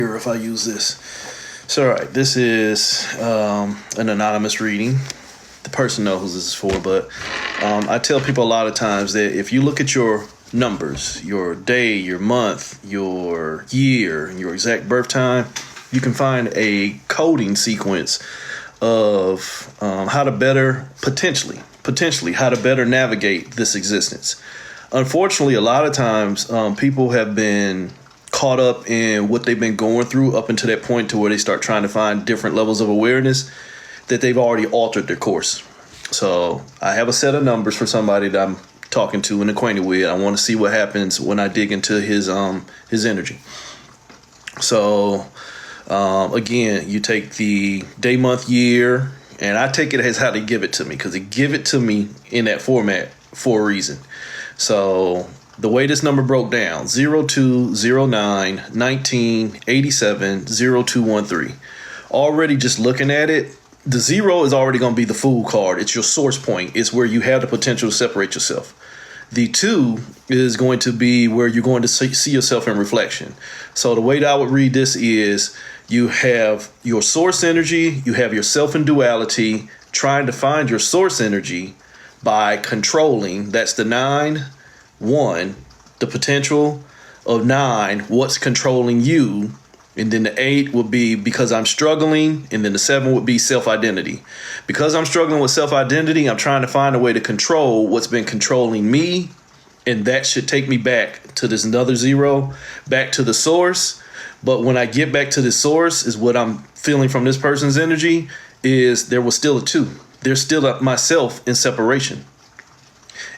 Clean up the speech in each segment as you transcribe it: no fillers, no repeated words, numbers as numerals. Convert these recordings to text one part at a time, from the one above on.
If I use this. So, all right, this is an anonymous reading. The person knows who this is for, but I tell people a lot of times that if you look at your numbers, your day, your month, your year, and your exact birth time, you can find a coding sequence of how to better, potentially, how to better navigate this existence. Unfortunately, a lot of times people have been caught up in what they've been going through up until that point to where they start trying to find different levels of awareness that they've already altered their course. So I have a set of numbers for somebody that I'm talking to and acquainted with. I want to see what happens when I dig into his energy. So again, you take the day, month, year, and I take it as how they give it to me because they give it to me in that format for a reason. So the way this number broke down, 0209 19 87 0213. Already just looking at it, the zero is already going to be the fool card. It's your source point. It's where you have the potential to separate yourself. The 2 is going to be where you're going to see yourself in reflection. So the way that I would read this is you have your source energy, you have yourself in duality, trying to find your source energy by controlling. That's the 9. 1, the potential of 9, what's controlling you. And then the 8 would be because I'm struggling. And then the 7 would be self-identity. Because I'm struggling with self-identity, I'm trying to find a way to control what's been controlling me. And that should take me back to this another 0, back to the source. But when I get back to the source is what I'm feeling from this person's energy is there was still a 2. There's still a myself in separation.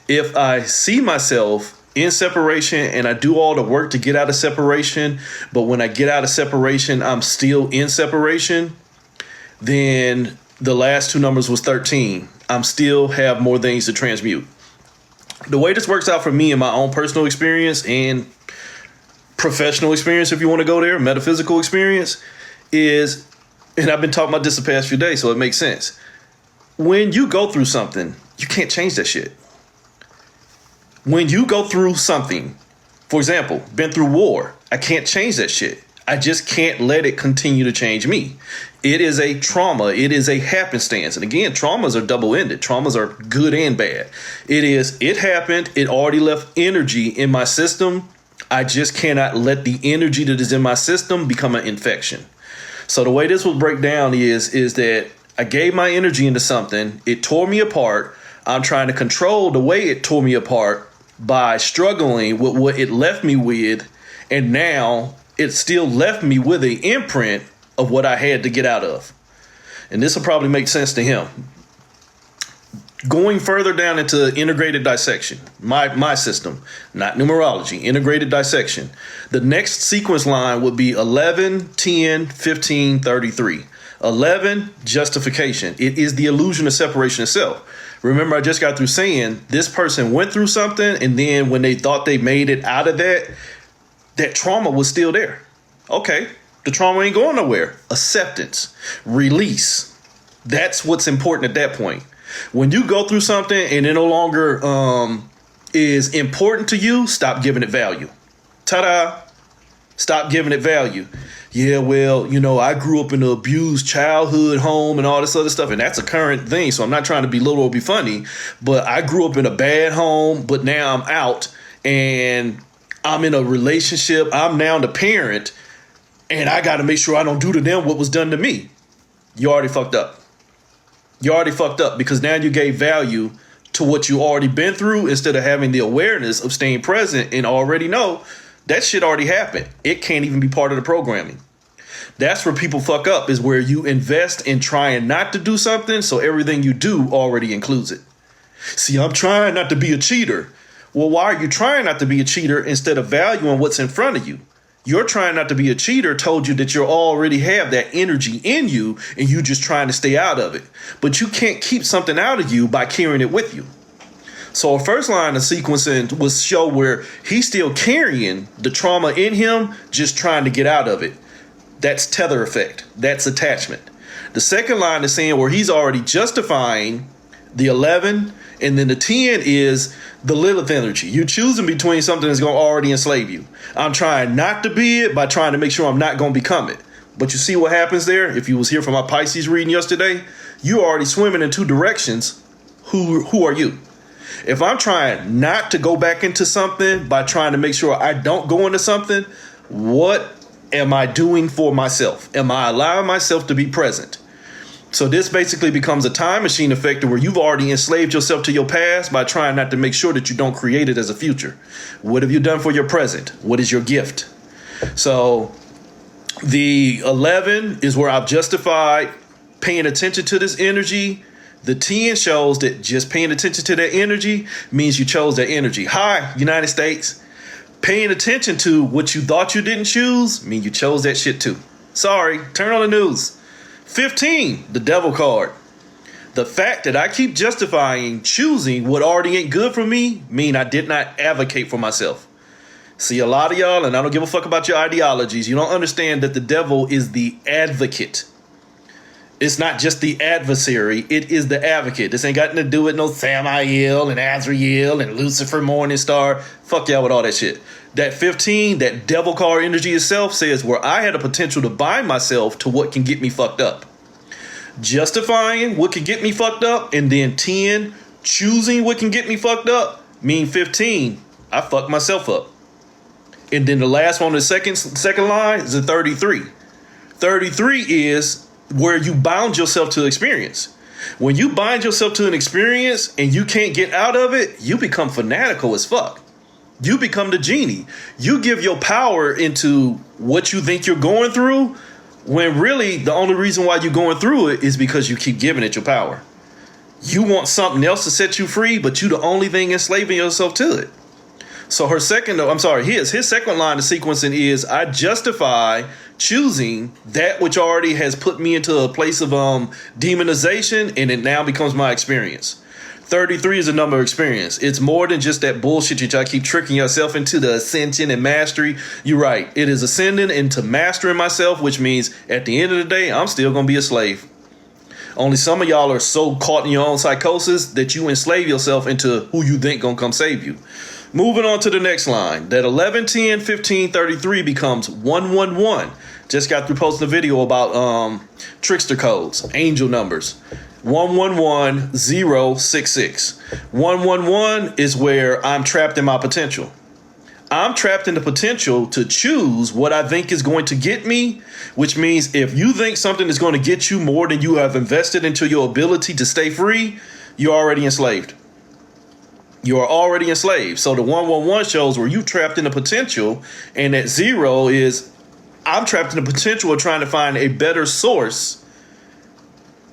If I see myself in separation and I do all the work to get out of separation, but when I get out of separation, I'm still in separation, then the last 2 numbers was 13. I'm still have more things to transmute. The way this works out for me in my own personal experience and professional experience, if you want to go there, metaphysical experience, is, and I've been talking about this the past few days, so it makes sense. When you go through something, you can't change that shit. When you go through something, for example, been through war, I can't change that shit. I just can't let it continue to change me. It is a trauma. It is a happenstance. And again, traumas are double-ended. Traumas are good and bad. It happened. It already left energy in my system. I just cannot let the energy that is in my system become an infection. So the way this will break down is that I gave my energy into something. It tore me apart. I'm trying to control the way it tore me apart by struggling with what it left me with, and now it still left me with an imprint of what I had to get out of. And this will probably make sense to him. Going further down into integrated dissection, my system, not numerology, integrated dissection. The next sequence line would be 11, 10, 15, 33. 11, justification. It is the illusion of separation itself. Remember, I just got through saying this person went through something, and then when they thought they made it out of that, that trauma was still there. Okay, the trauma ain't going nowhere. Acceptance, release. That's what's important at that point. When you go through something and it no longer is important to you, stop giving it value. Ta-da! Stop giving it value. Yeah, well, I grew up in an abused childhood home and all this other stuff, and that's a current thing, so I'm not trying to be little or be funny, but I grew up in a bad home, but now I'm out, and I'm in a relationship. I'm now the parent, and I got to make sure I don't do to them what was done to me. You already fucked up. You already fucked up because now you gave value to what you already been through instead of having the awareness of staying present and already know that shit already happened. It can't even be part of the programming. That's where people fuck up, is where you invest in trying not to do something, so everything you do already includes it. See, I'm trying not to be a cheater. Well, why are you trying not to be a cheater instead of valuing what's in front of you? You're trying not to be a cheater told you that you already have that energy in you and you just trying to stay out of it. But you can't keep something out of you by carrying it with you. So our first line of sequencing was show where he's still carrying the trauma in him, just trying to get out of it. That's tether effect. That's attachment. The second line is saying where he's already justifying the 11 And then the 10 is the Lilith energy. You're choosing between something that's going to already enslave you. I'm trying not to be it by trying to make sure I'm not going to become it. But you see what happens there? If you was here for my Pisces reading yesterday, you already swimming in two directions. Who are you? If I'm trying not to go back into something by trying to make sure I don't go into something, what am I doing for myself? Am I allowing myself to be present? So this basically becomes a time machine effect where you've already enslaved yourself to your past by trying not to make sure that you don't create it as a future. What have you done for your present? What is your gift? So the 11 is where I've justified paying attention to this energy. The 10 shows that just paying attention to that energy means you chose that energy. Hi, United States. Paying attention to what you thought you didn't choose mean you chose that shit too. Sorry, turn on the news. 15, the devil card. The fact that I keep justifying choosing what already ain't good for me mean I did not advocate for myself. See, a lot of y'all, and I don't give a fuck about your ideologies, you don't understand that the devil is the advocate. It's not just the adversary, it is the advocate. This ain't got nothing to do with no Samael and Azrael and Lucifer Morningstar. Fuck y'all with all that shit. That 15, that devil card energy itself says where I had a potential to bind myself to what can get me fucked up. Justifying what can get me fucked up, and then 10, choosing what can get me fucked up, mean 15, I fucked myself up. And then the last one, the second line, is a 33. 33 is where you bound yourself to experience. When you bind yourself to an experience and you can't get out of it, you become fanatical as fuck. You become the genie. You give your power into what you think you're going through, when really the only reason why you're going through it is because you keep giving it your power. You want something else to set you free, but you the only thing enslaving yourself to it. So his second line of sequencing is I justify choosing that which already has put me into a place of demonization, and it now becomes my experience. 33 is a number of experience. It's more than just that bullshit that y'all keep tricking yourself into, the ascension and mastery. You're right. It is ascending into mastering myself, which means at the end of the day, I'm still going to be a slave. Only some of y'all are so caught in your own psychosis that you enslave yourself into who you think going to come save you. Moving on to the next line, that 11, 10, 15, 33 becomes 111. Just got through posting a video about trickster codes, angel numbers. 111066. 111 is where I'm trapped in my potential. I'm trapped in the potential to choose what I think is going to get me, which means if you think something is going to get you more than you have invested into your ability to stay free, you're already enslaved. You are already enslaved. So the 111 shows where you trapped in the potential, and that 0 is I'm trapped in the potential of trying to find a better source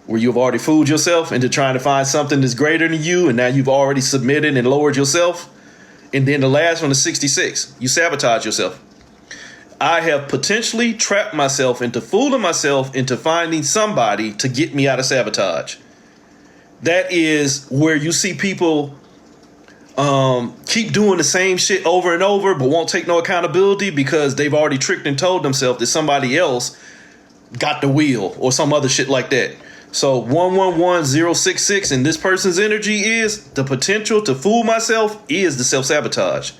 where you've already fooled yourself into trying to find something that's greater than you, and now you've already submitted and lowered yourself. And then the last one is 66. You sabotage yourself. I have potentially trapped myself into fooling myself into finding somebody to get me out of sabotage. That is where you see people keep doing the same shit over and over, but won't take no accountability because they've already tricked and told themselves that somebody else got the wheel or some other shit like that. So 111066 in this person's energy is the potential to fool myself is the self-sabotage.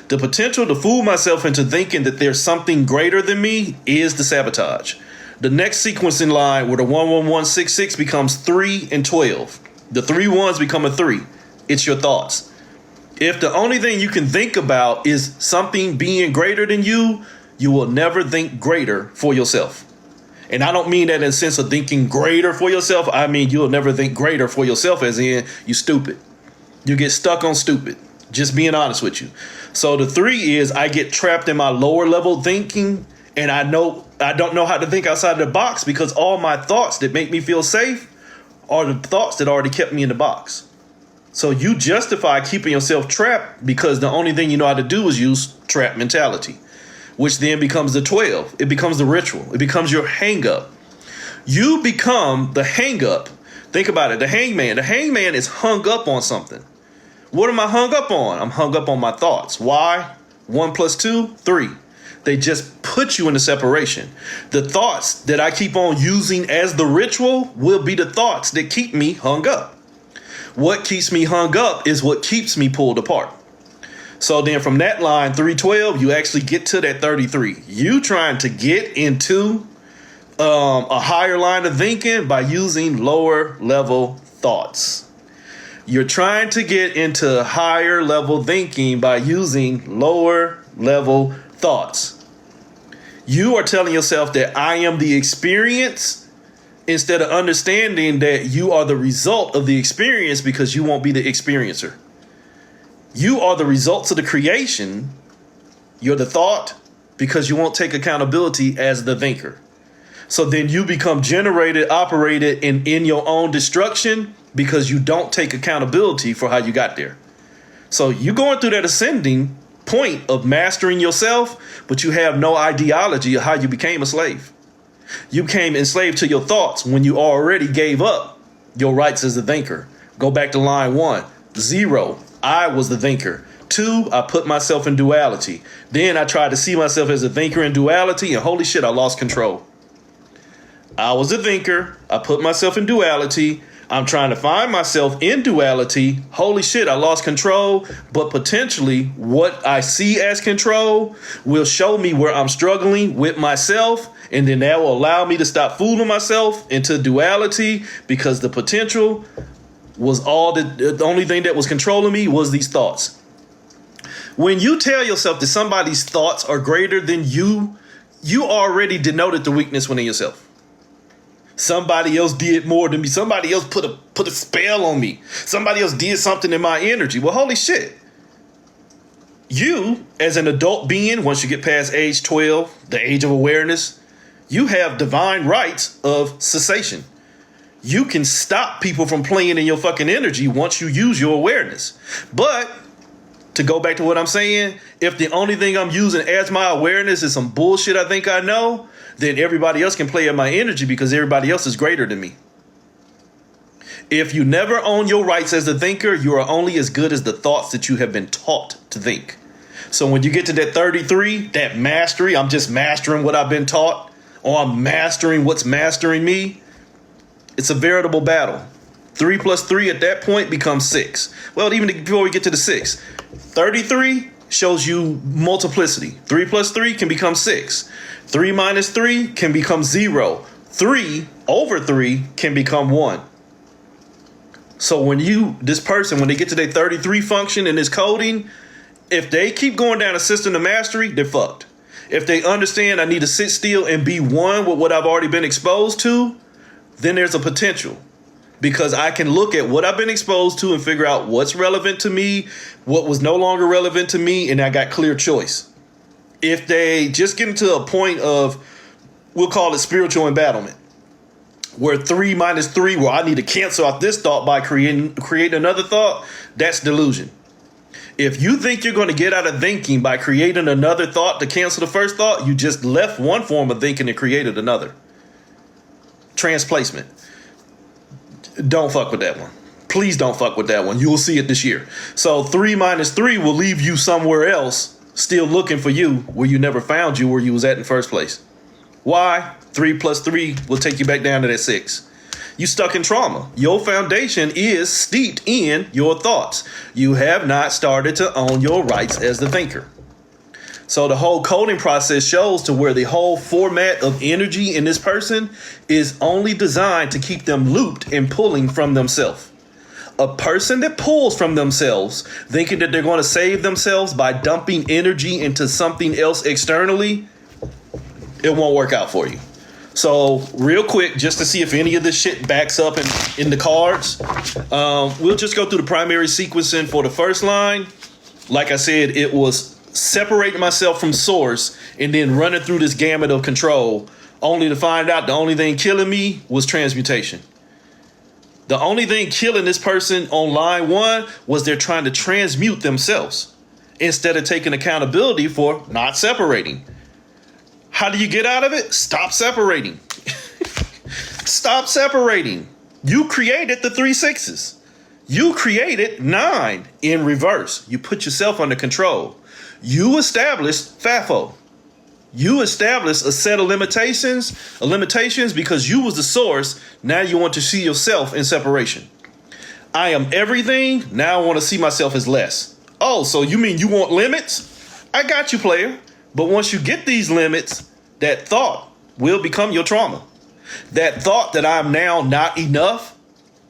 The potential to fool myself into thinking that there's something greater than me is the sabotage. The next sequencing line where the 11166 becomes 3 and 12. The 3 ones become a 3. It's your thoughts. If the only thing you can think about is something being greater than you, you will never think greater for yourself. And I don't mean that in the sense of thinking greater for yourself. I mean, you'll never think greater for yourself as in you stupid. You get stuck on stupid. Just being honest with you. So the 3 is I get trapped in my lower level thinking, and I don't know how to think outside of the box because all my thoughts that make me feel safe are the thoughts that already kept me in the box. So you justify keeping yourself trapped because the only thing you know how to do is use trap mentality, which then becomes the 12. It becomes the ritual. It becomes your hang up. You become the hang up. Think about it. The hangman. The hangman is hung up on something. What am I hung up on? I'm hung up on my thoughts. Why? 1 + 2, 3. They just put you in the separation. The thoughts that I keep on using as the ritual will be the thoughts that keep me hung up. What keeps me hung up is what keeps me pulled apart. So then from that line, 312, you actually get to that 33. You trying to get into a higher line of thinking by using lower level thoughts. You're trying to get into higher level thinking by using lower level thoughts. You are telling yourself that I am the experience instead of understanding that you are the result of the experience because you won't be the experiencer. You are the results of the creation. You're the thought because you won't take accountability as the thinker. So then you become generated, operated, and in your own destruction because you don't take accountability for how you got there. So you're going through that ascending point of mastering yourself, but you have no ideology of how you became a slave. You became enslaved to your thoughts when you already gave up your rights as a thinker. Go back to line 1. 0. I was the thinker. 2. I put myself in duality. Then I tried to see myself as a thinker in duality, and holy shit, I lost control. I was a thinker. I put myself in duality. I'm trying to find myself in duality. Holy shit, I lost control. But potentially what I see as control will show me where I'm struggling with myself. And then that will allow me to stop fooling myself into duality because the potential was the only thing that was controlling me was these thoughts. When you tell yourself that somebody's thoughts are greater than you, you already denoted the weakness within yourself. Somebody else did more than me. Somebody else put a spell on me. Somebody else did something in my energy. Well, holy shit. You, as an adult being, once you get past age 12, the age of awareness, you have divine rights of cessation. You can stop people from playing in your fucking energy once you use your awareness. But to go back to what I'm saying, if the only thing I'm using as my awareness is some bullshit I think I know, then everybody else can play in my energy because everybody else is greater than me. If you never own your rights as a thinker, you are only as good as the thoughts that you have been taught to think. So when you get to that 33, that mastery, I'm just mastering what I've been taught, or I'm mastering what's mastering me. It's a veritable battle. 3 plus 3 at that point becomes 6. Well, even before we get to the 6, 33 shows you multiplicity. 3 plus 3 can become 6. 3 minus 3 can become 0. 3 over 3 can become 1. So when this person, when they get to their 33 function in this coding, if they keep going down a system of mastery, they're fucked. If they understand I need to sit still and be one with what I've already been exposed to, then there's a potential. Because I can look at what I've been exposed to and figure out what's relevant to me, what was no longer relevant to me, and I got clear choice. If they just get into a point of, we'll call it spiritual embattlement, where 3 minus 3, where I need to cancel out this thought by creating another thought, that's delusion. If you think you're going to get out of thinking by creating another thought to cancel the first thought, you just left one form of thinking and created another. Transplacement. Don't fuck with that one. Please don't fuck with that one. You will see it this year. So 3 minus 3 will leave you somewhere else, still looking for you where you never found you where you was at in the first place. Why? 3 plus 3 will take you back down to that 6. You stuck in trauma. Your foundation is steeped in your thoughts. You have not started to own your rights as the thinker. So the whole coding process shows to where the whole format of energy in this person is only designed to keep them looped and pulling from themselves. A person that pulls from themselves, thinking that they're going to save themselves by dumping energy into something else externally, it won't work out for you. So real quick, just to see if any of this shit backs up in the cards, we'll just go through the primary sequencing for the first line. Like I said, it was separating myself from source and then running through this gamut of control, only to find out the only thing killing me was transmutation. The only thing killing this person on line 1 was they're trying to transmute themselves instead of taking accountability for not separating. How do you get out of it? Stop separating. Stop separating. You created the 3 6s. You created 9 in reverse. You put yourself under control. You established FAFO. You established a set of limitations because you was the source. Now you want to see yourself in separation. I am everything. Now I want to see myself as less. Oh, so you mean you want limits? I got you, player. But once you get these limits, that thought will become your trauma. That thought that I'm now not enough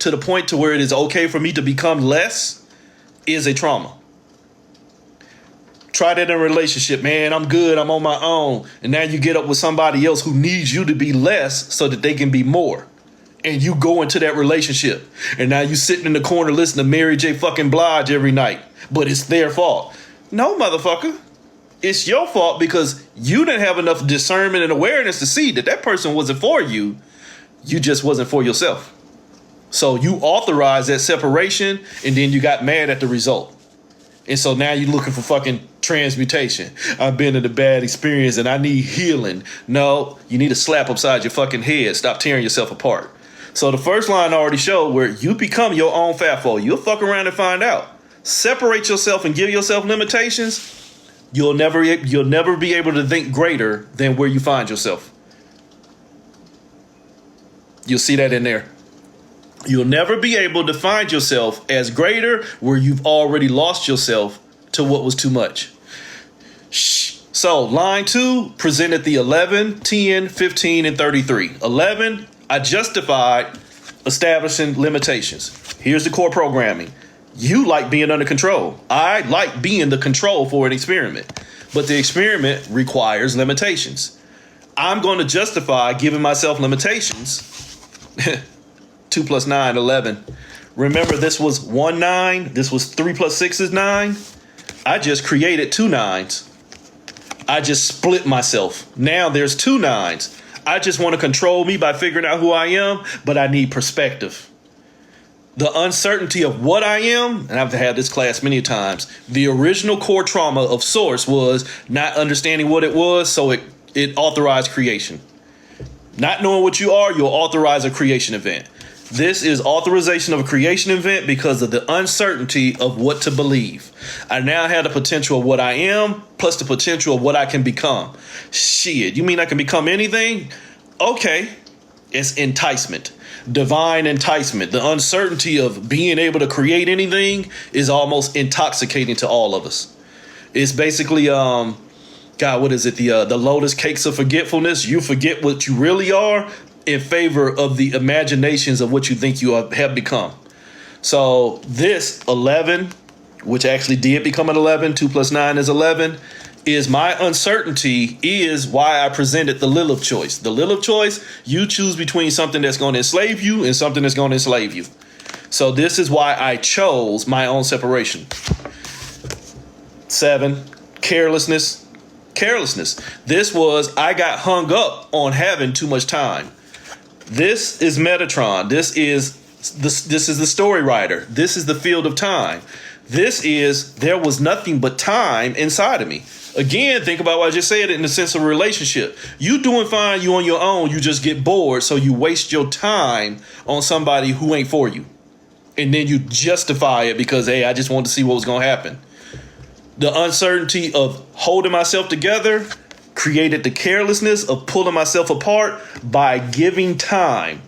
to the point to where it is okay for me to become less is a trauma. Try that in a relationship, man. I'm good. I'm on my own. And now you get up with somebody else who needs you to be less so that they can be more. And you go into that relationship. And now you sitting in the corner listening to Mary J. fucking Blige every night. But it's their fault. No, motherfucker. It's your fault because you didn't have enough discernment and awareness to see that that person wasn't for you. You just wasn't for yourself. So you authorized that separation and then you got mad at the result. And so now you're looking for fucking transmutation. I've been in a bad experience and I need healing. No, you need a slap upside your fucking head. Stop tearing yourself apart. So the first line already showed where you become your own fatfo. You'll fuck around and find out. Separate yourself and give yourself limitations. You'll never be able to think greater than where you find yourself. You'll see that in there. You'll never be able to find yourself as greater where you've already lost yourself to what was too much. So line 2 presented the 11, 10, 15, and 33. 11, I justified establishing limitations. Here's the core programming. You like being under control. I like being the control for an experiment. But the experiment requires limitations. I'm going to justify giving myself limitations. 2 plus 9, 11. Remember, this was 1 9. This was 3 plus 6 is 9. I just created 2 9s. I just split myself. Now there's 2 9s. I just want to control me by figuring out who I am, but I need perspective. The uncertainty of what I am, and I've had this class many times, the original core trauma of Source was not understanding what it was, so it authorized creation. Not knowing what you are, you'll authorize a creation event. This is authorization of a creation event because of the uncertainty of what to believe. I now have the potential of what I am plus the potential of what I can become. Shit, you mean I can become anything? Okay, it's enticement. Divine enticement. The uncertainty of being able to create anything is almost intoxicating to all of us. It's basically, God, what is it? The Lotus Cakes of Forgetfulness. You forget what you really are in favor of the imaginations of what you think you have become. So this 11, which actually did become an 11, 2 plus 9 is 11, is my uncertainty is why I presented the Lilith choice. The Lilith choice, you choose between something that's going to enslave you and something that's going to enslave you. So this is why I chose my own separation. 7, carelessness. Carelessness. This was, I got hung up on having too much time. This is Metatron. This is the story writer. This is the field of time. This is, there was nothing but time inside of me. Again, think about what I just said in the sense of a relationship. You doing fine, you on your own, you just get bored, so you waste your time on somebody who ain't for you. And then you justify it because, hey, I just wanted to see what was going to happen. The uncertainty of holding myself together created the carelessness of pulling myself apart by giving time.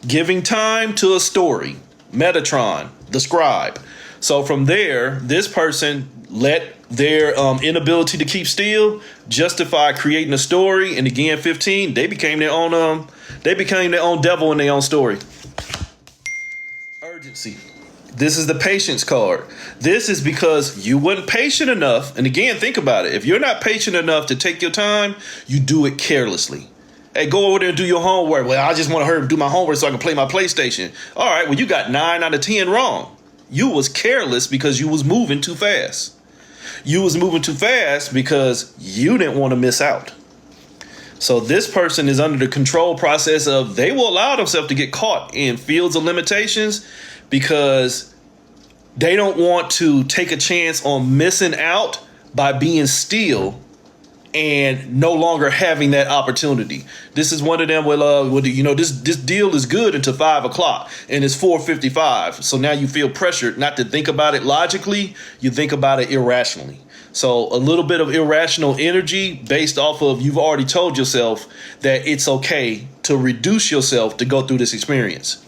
Giving time to a story. Metatron, the scribe. So from there, this person let their inability to keep still justify creating a story. And again, 15, they became their own devil in their own story. Urgency. This is the patience card. This is because you weren't patient enough. And again, think about it. If you're not patient enough to take your time, you do it carelessly. Hey, go over there and do your homework. Well, I just want to hurry up do my homework so I can play my PlayStation. All right, well, you got 9 out of 10 wrong. You was careless because you was moving too fast. You was moving too fast because you didn't want to miss out. So this person is under the control process of they will allow themselves to get caught in fields of limitations because they don't want to take a chance on missing out by being still and no longer having that opportunity. This is one of them where, this deal is good until 5 o'clock and it's 4:55. So now you feel pressured not to think about it logically. You think about it irrationally. So a little bit of irrational energy based off of you've already told yourself that it's okay to reduce yourself to go through this experience.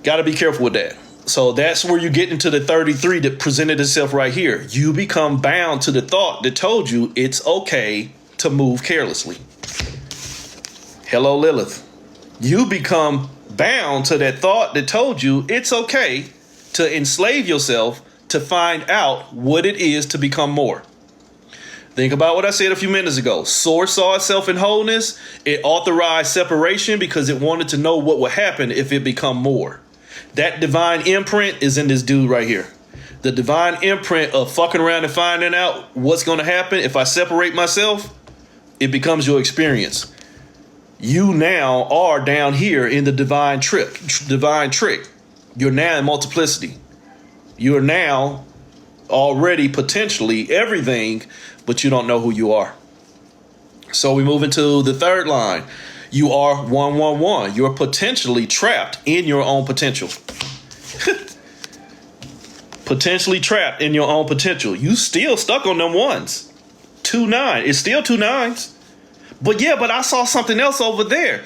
Got to be careful with that. So that's where you get into the 33 that presented itself right here. You become bound to the thought that told you it's okay to move carelessly. Hello, Lilith. You become bound to that thought that told you it's okay to enslave yourself to find out what it is to become more. Think about what I said a few minutes ago. Source saw itself in wholeness. It authorized separation because it wanted to know what would happen if it become more. That divine imprint is in this dude right here. The divine imprint of fucking around and finding out what's going to happen if I separate myself. It becomes your experience. You now are down here in the divine trick. You're now in multiplicity. You're now already potentially everything, but you don't know who you are. So we move into the third line. You are 111. You're potentially trapped in your own potential. Potentially trapped in your own potential. You still stuck on them ones. 2-9. It's still 2 9s. But I saw something else over there.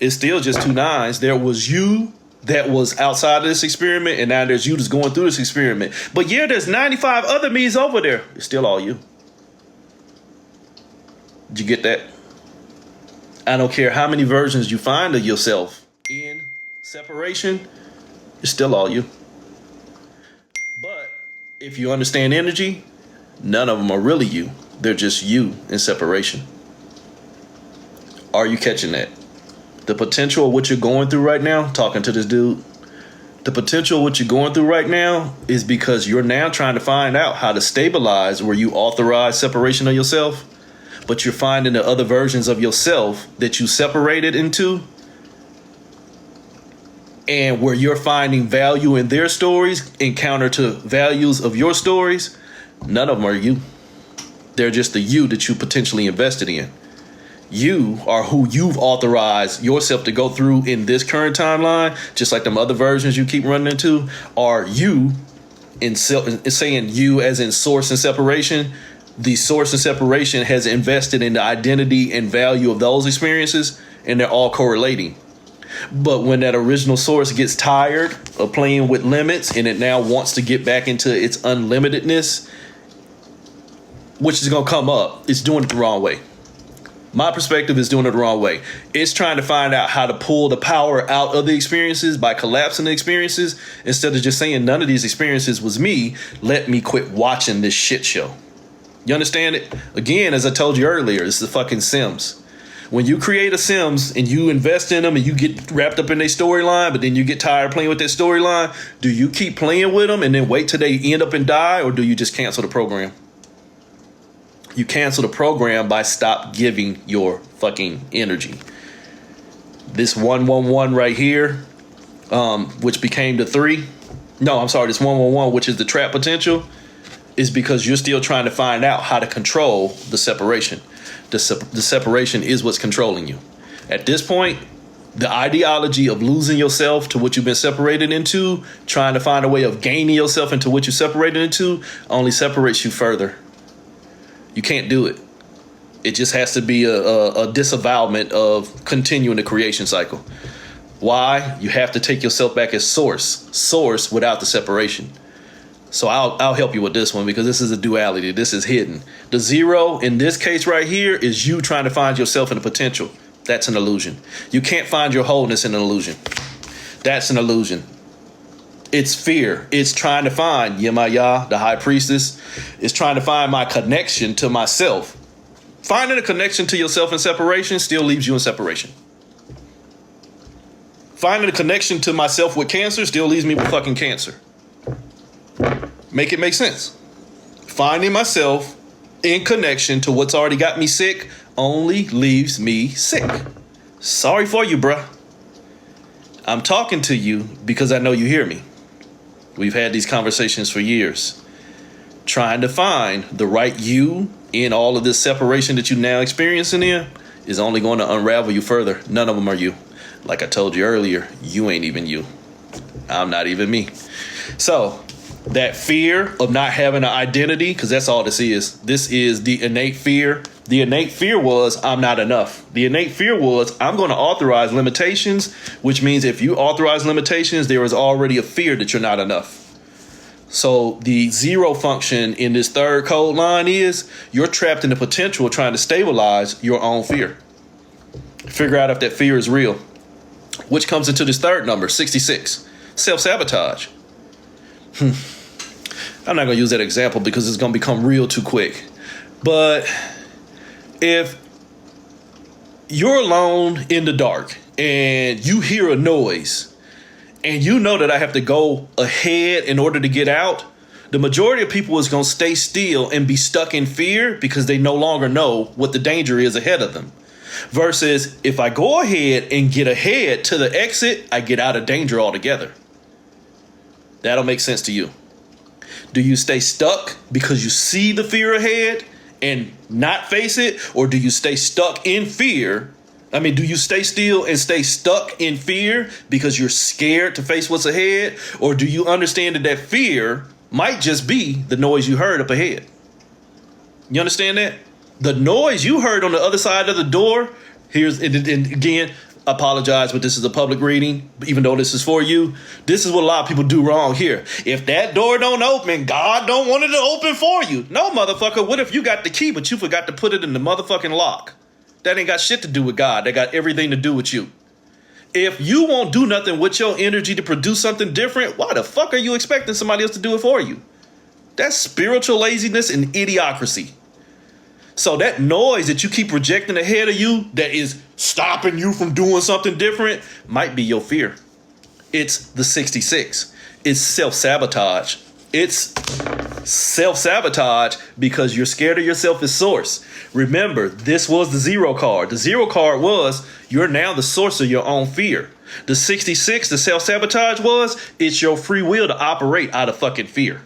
It's still just 2 9s. There was you that was outside of this experiment, and now there's you that's going through this experiment. But there's 95 other me's over there. It's still all you. Did you get that? I don't care how many versions you find of yourself in separation, it's still all you. But if you understand energy, none of them are really you. They're just you in separation. Are you catching that? The potential of what you're going through right now, talking to this dude, the potential of what you're going through right now is because you're now trying to find out how to stabilize where you authorize separation of yourself. But you're finding the other versions of yourself that you separated into, and where you're finding value in their stories in counter to values of your stories, none of them are you. They're just the you that you potentially invested in. You are who you've authorized yourself to go through in this current timeline, just like them other versions you keep running into, are you in saying you as in source and separation. The source and separation has invested in the identity and value of those experiences, and they're all correlating. But when that original source gets tired of playing with limits and it now wants to get back into its unlimitedness, which is going to come up, it's doing it the wrong way. My perspective is doing it the wrong way. It's trying to find out how to pull the power out of the experiences by collapsing the experiences instead of just saying none of these experiences was me. Let me quit watching this shit show. You understand it? Again, as I told you earlier, it's the fucking Sims. When you create a Sims and you invest in them and you get wrapped up in their storyline, but then you get tired of playing with that storyline, do you keep playing with them and then wait till they end up and die, or do you just cancel the program? You cancel the program by stop giving your fucking energy. This 111 right here, which became the 3. No, I'm sorry, this 111, which is the trap potential, is because you're still trying to find out how to control the separation. The separation is what's controlling you. At this point, the ideology of losing yourself to what you've been separated into, trying to find a way of gaining yourself into what you separated into, only separates you further. You can't do it. It just has to be a disavowalment of continuing the creation cycle. Why? You have to take yourself back as source without the separation. So I'll help you with this one because this is a duality. This is hidden. The 0 in this case right here is you trying to find yourself in the potential. That's an illusion. You can't find your wholeness in an illusion. That's an illusion. It's fear. It's trying to find Yemaya, the high priestess. It's trying to find my connection to myself. Finding a connection to yourself in separation still leaves you in separation. Finding a connection to myself with cancer still leaves me with fucking cancer. Make it make sense. Finding myself in connection to what's already got me sick only leaves me sick. Sorry for you, bruh. I'm talking to you because I know you hear me. We've had these conversations for years. Trying to find the right you in all of this separation that you're now experiencing in is only going to unravel you further. None of them are you. Like I told you earlier, you ain't even you. I'm not even me. So that fear of not having an identity, because that's all this is. This is the innate fear The innate fear was, I'm not enough. The innate fear was, I'm going to authorize limitations, which means if you authorize limitations, there is already a fear that you're not enough. So the zero function in this third code line is you're trapped in the potential of trying to stabilize your own fear. Figure out if that fear is real, which comes into this third number, 66, self-sabotage. I'm not going to use that example because it's going to become real too quick. But if you're alone in the dark and you hear a noise and you know that I have to go ahead in order to get out, the majority of people is going to stay still and be stuck in fear because they no longer know what the danger is ahead of them. Versus if I go ahead and get ahead to the exit, I get out of danger altogether. That'll make sense to you. Do you stay stuck because you see the fear ahead and not face it? Or do you stay stuck in fear? Do you stay still and stay stuck in fear because you're scared to face what's ahead? Or do you understand that fear might just be the noise you heard up ahead? You understand that? The noise you heard on the other side of the door, and again, apologize, but this is a public reading, even though this is for you. This is what a lot of people do wrong here. If that door don't open, God don't want it to open for you. No, motherfucker, what if you got the key, but you forgot to put it in the motherfucking lock? That ain't got shit to do with God. That got everything to do with you. If you won't do nothing with your energy to produce something different, why the fuck are you expecting somebody else to do it for you? That's spiritual laziness and idiocracy. So that noise that you keep projecting ahead of you that is stopping you from doing something different might be your fear. It's the 66. It's self-sabotage. It's self-sabotage because you're scared of yourself as source. Remember, this was the zero card. The zero card was you're now the source of your own fear. The 66, the self-sabotage was it's your free will to operate out of fucking fear.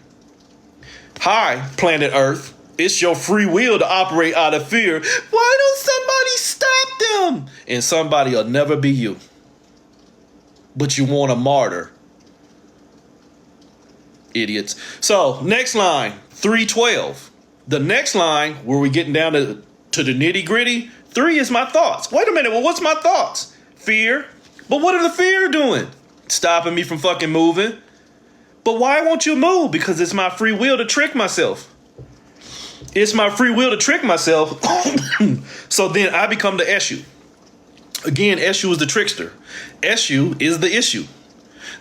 Hi, planet Earth. It's your free will to operate out of fear. Why don't somebody stop them? And somebody will never be you. But you want a martyr. Idiots. So, next line, 312. The next line, where we're getting down to the nitty gritty, 3 is my thoughts. Wait a minute, well, what's my thoughts? Fear. But what are the fear doing? Stopping me from fucking moving. But why won't you move? Because it's my free will to trick myself. It's my free will to trick myself. So then I become the issue. Again, Eshu is the trickster. Eshu is the issue.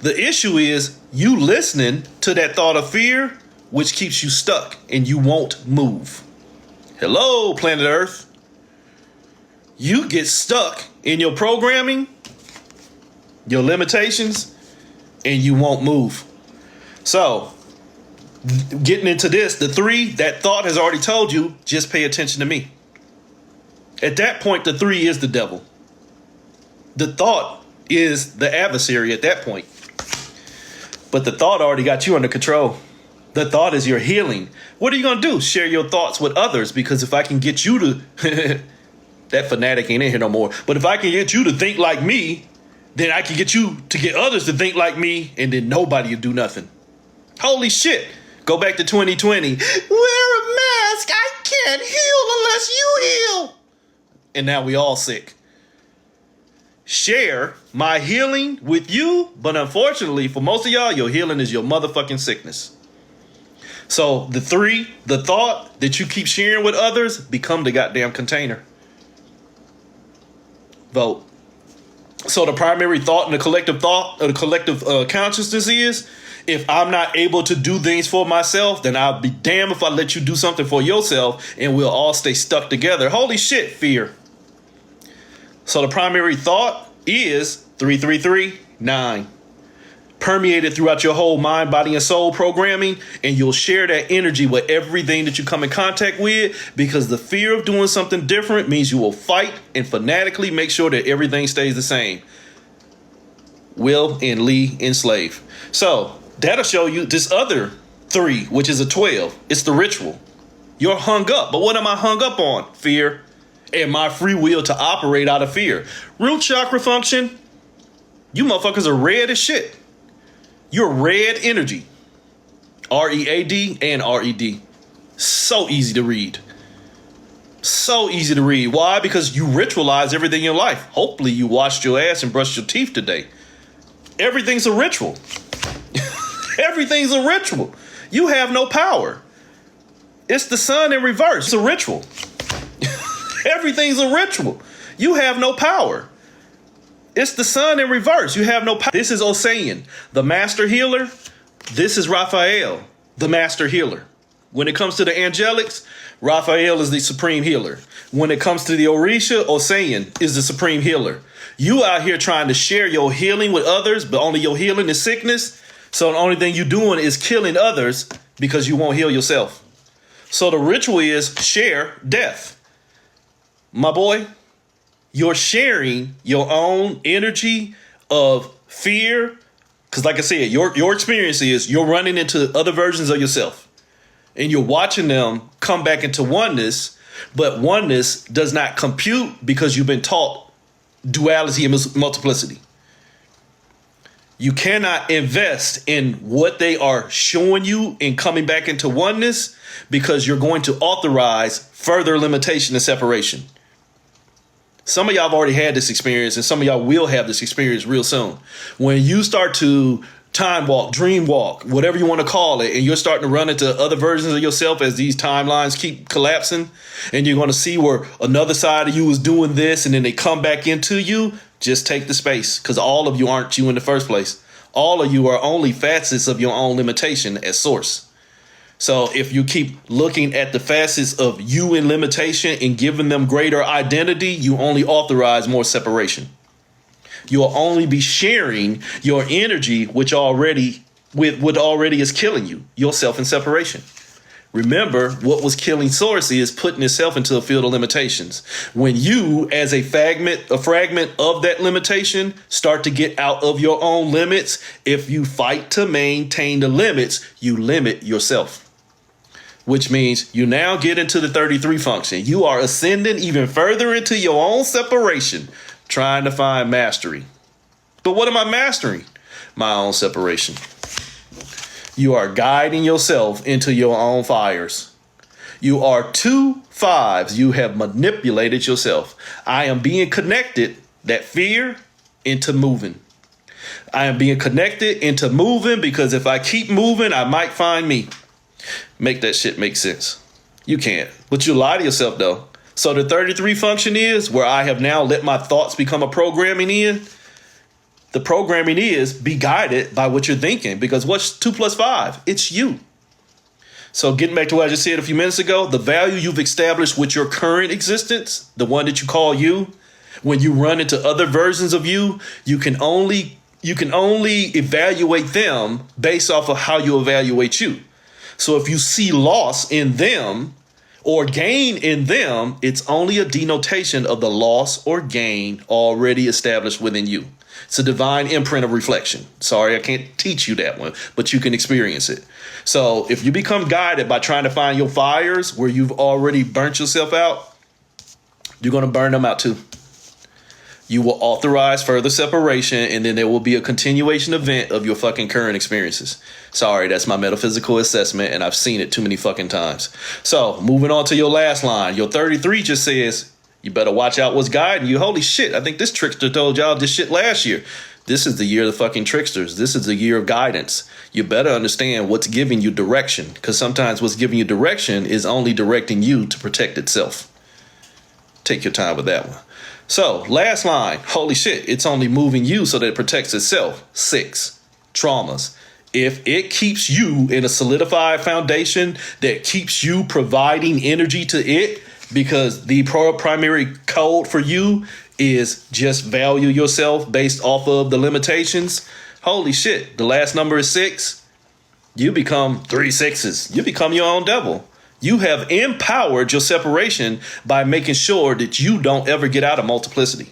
The issue is you listening to that thought of fear, which keeps you stuck and you won't move. Hello, planet Earth. You get stuck in your programming, your limitations, and you won't move. So, getting into this, the 3, that thought has already told you, just pay attention to me. At that point, the 3 is the devil. The thought is the adversary at that point. But the thought already got you under control. The thought is your healing. What are you going to do? Share your thoughts with others, because if I can get you to... that fanatic ain't in here no more. But if I can get you to think like me, then I can get you to get others to think like me, and then nobody will do nothing. Holy shit. Go back to 2020. Wear a mask. I can't heal unless you heal. And now we all sick. Share my healing with you, but unfortunately for most of y'all, your healing is your motherfucking sickness. So the 3, the thought that you keep sharing with others, become the goddamn container. Vote. So the primary thought and the collective thought, or the collective consciousness is, if I'm not able to do things for myself, then I'll be damned if I let you do something for yourself, and we'll all stay stuck together. Holy shit, fear. So the primary thought is 3339. Permeated throughout your whole mind, body, and soul programming, and you'll share that energy with everything that you come in contact with, because the fear of doing something different means you will fight and fanatically make sure that everything stays the same. Will and Lee enslave. So that'll show you this other 3, which is a 12. It's the ritual. You're hung up. But what am I hung up on? Fear. And my free will to operate out of fear. Root chakra function. You motherfuckers are red as shit. You're red energy. READ and RED. So easy to read. So easy to read. Why? Because you ritualize everything in your life. Hopefully you washed your ass and brushed your teeth today. Everything's a ritual. Everything's a ritual. You have no power. It's the sun in reverse. It's a ritual. Everything's a ritual. You have no power. It's the sun in reverse. You have no power. This is Oseian, the master healer. This is Raphael, the master healer. When it comes to the angelics, Raphael is the supreme healer. When it comes to the Orisha, Oseian is the supreme healer. You out here trying to share your healing with others, but only your healing is sickness. So the only thing you're doing is killing others because you won't heal yourself. So the ritual is share death. My boy, you're sharing your own energy of fear. Because like I said, your experience is you're running into other versions of yourself. And you're watching them come back into oneness. But oneness does not compute because you've been taught duality and multiplicity. You cannot invest in what they are showing you in coming back into oneness because you're going to authorize further limitation and separation. Some of y'all have already had this experience and some of y'all will have this experience real soon. When you start to time walk, dream walk, whatever you want to call it, and you're starting to run into other versions of yourself as these timelines keep collapsing, and you're going to see where another side of you is doing this and then they come back into you, just take the space because all of you aren't you in the first place. All of you are only facets of your own limitation at source. So if you keep looking at the facets of you in limitation and giving them greater identity, you only authorize more separation. You'll only be sharing your energy, which already is killing you, yourself in separation. Remember, what was killing source is putting itself into a field of limitations. When you, as a fragment of that limitation, start to get out of your own limits, if you fight to maintain the limits, you limit yourself. Which means you now get into the 33 function. You are ascending even further into your own separation, trying to find mastery. But what am I mastering? My own separation. You are guiding yourself into your own fires. You are 2 5s. You have manipulated yourself. I am being connected, that fear, into moving. I am being connected into moving because if I keep moving, I might find me. Make that shit make sense. You can't. But you lie to yourself, though. So the 33 function is where I have now let my thoughts become a programming in. The programming is be guided by what you're thinking because what's 2 + 5? It's you. So getting back to what I just said a few minutes ago, the value you've established with your current existence, the one that you call you, when you run into other versions of you, you can only evaluate them based off of how you evaluate you. So if you see loss in them or gain in them, it's only a denotation of the loss or gain already established within you. It's a divine imprint of reflection. Sorry, I can't teach you that one, but you can experience it. So if you become guided by trying to find your fires where you've already burnt yourself out, you're going to burn them out too. You will authorize further separation, and then there will be a continuation event of your fucking current experiences. Sorry, that's my metaphysical assessment, and I've seen it too many fucking times. So moving on to your last line. Your 33 just says, you better watch out what's guiding you. Holy shit, I think this trickster told y'all this shit last year. This is the year of the fucking tricksters. This is the year of guidance. You better understand what's giving you direction, because sometimes what's giving you direction is only directing you to protect itself. Take your time with that one. So, last line. Holy shit, it's only moving you so that it protects itself. 6, traumas. If it keeps you in a solidified foundation that keeps you providing energy to it, because the primary code for you is just value yourself based off of the limitations. Holy shit, the last number is 6. You become 3 6s. You become your own devil. You have empowered your separation by making sure that you don't ever get out of multiplicity.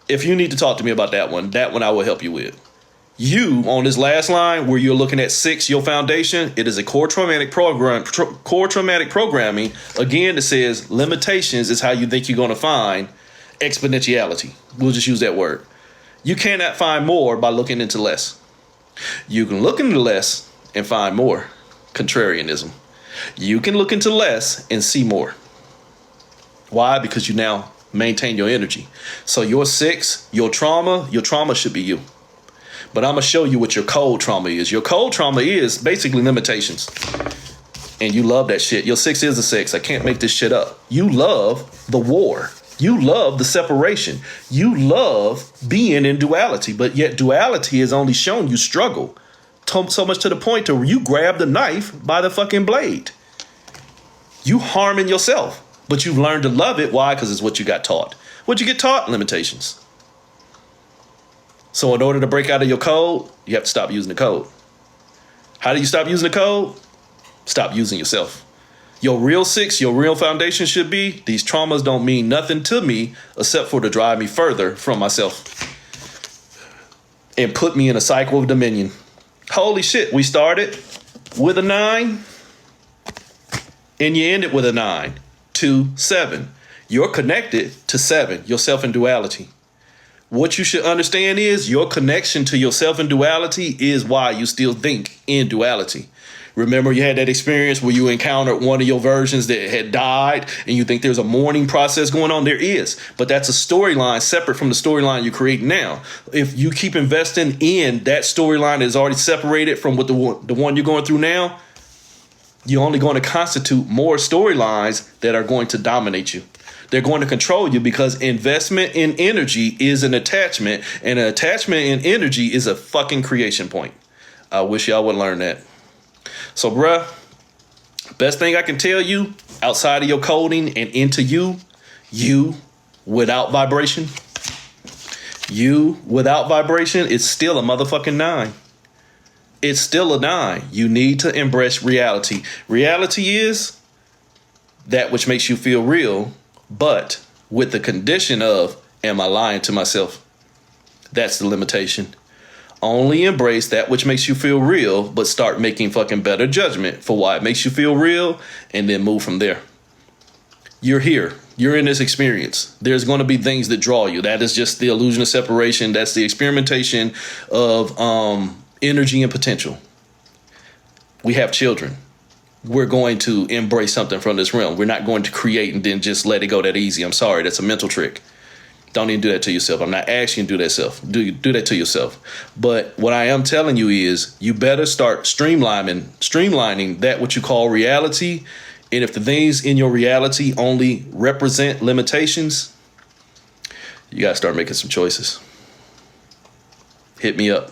If you need to talk to me about that one I will help you with. You, on this last line where you're looking at 6, your foundation, it is a core traumatic programming, again, that says limitations is how you think you're going to find exponentiality. We'll just use that word. You cannot find more by looking into less. You can look into less and find more. Contrarianism. You can look into less and see more. Why? Because you now maintain your energy. So your 6, your trauma should be you. But I'm going to show you what your cold trauma is. Your cold trauma is basically limitations. And you love that shit. Your 6 is a 6. I can't make this shit up. You love the war. You love the separation. You love being in duality. But yet duality has only shown you struggle. So much to the point to where you grab the knife by the fucking blade. You harming yourself. But you've learned to love it. Why? Because it's what you got taught. What'd you get taught? Limitations. So in order to break out of your code, you have to stop using the code. How do you stop using the code? Stop using yourself. Your real 6, your real foundation should be, these traumas don't mean nothing to me except for to drive me further from myself and put me in a cycle of dominion. Holy shit, we started with a 9 and you ended with a 9, 2, 7. You're connected to 7, yourself in duality. What you should understand is your connection to yourself in duality is why you still think in duality. Remember, you had that experience where you encountered one of your versions that had died and you think there's a mourning process going on. There is, but that's a storyline separate from the storyline you create now. If you keep investing in that storyline that is already separated from what the one you're going through now, you're only going to constitute more storylines that are going to dominate you. They're going to control you because investment in energy is an attachment, and an attachment in energy is a fucking creation point. I wish y'all would learn that. So, bruh, best thing I can tell you outside of your coding and into you without vibration, is still a motherfucking 9. It's still a 9. You need to embrace reality. Reality is that which makes you feel real, but with the condition of, am I lying to myself? That's the limitation. Only embrace that which makes you feel real, but start making fucking better judgment for why it makes you feel real, and then move from there. You're here. You're in this experience. There's going to be things that draw you. That is just the illusion of separation. That's the experimentation of energy and potential. We have children. We're going to embrace something from this realm. We're not going to create and then just let it go that easy. I'm sorry. That's a mental trick. Don't even do that to yourself. I'm not asking you to do that to yourself. But what I am telling you is you better start streamlining that what you call reality. And if the things in your reality only represent limitations, you got to start making some choices. Hit me up.